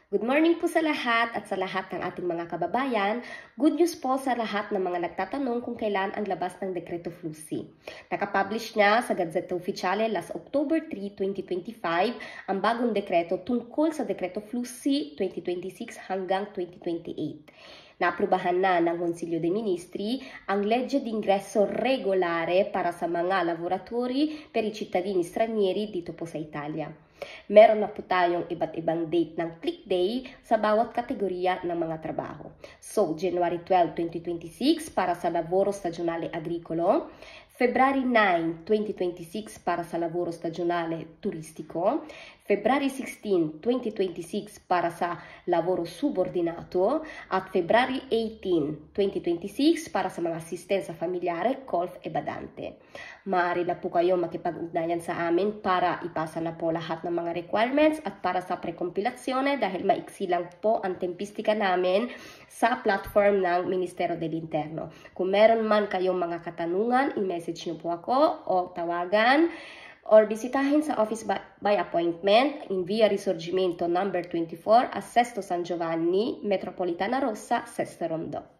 Good morning po sa lahat at sa lahat ng ating mga kababayan. Good news po sa lahat ng mga nagtatanong kung kailan ang labas ng Dekreto Flussi. Nakapublish na sa Gazzetta Ufficiale last October 3, 2025 ang bagong dekreto tungkol sa Dekreto Flussi 2026 hanggang 2028. Naaprubahan na ng Konsilyo dei Ministri ang legge d'ingresso regolare para sa mga lavoratori per i cittadini stranieri dito po sa Italia. Meron na po tayong iba't ibang date ng click day sa bawat kategorya ng mga trabaho. So, January 12, 2026 para sa lavoro stagionale agricolo, February 9, 2026 para sa lavoro stagionale turistico, February 16, 2026 para sa lavoro subordinato at February 18, 2026 para sa mga asistenza familiare, colf e badante. Maaari na po kayo makipag-ugnayan sa amin para ipasa na po lahat ng mga requirements at para sa prekompilasyone dahil maiksi lang po ang tempistika namin sa platform ng Ministero del Interno. Kung meron man kayong mga katanungan, i-message nyo po ako o tawagan or bisitahin sa office by appointment in Via Risorgimento number 24, Sesto San Giovanni, Metropolitana Rossa, Sesto Rondo.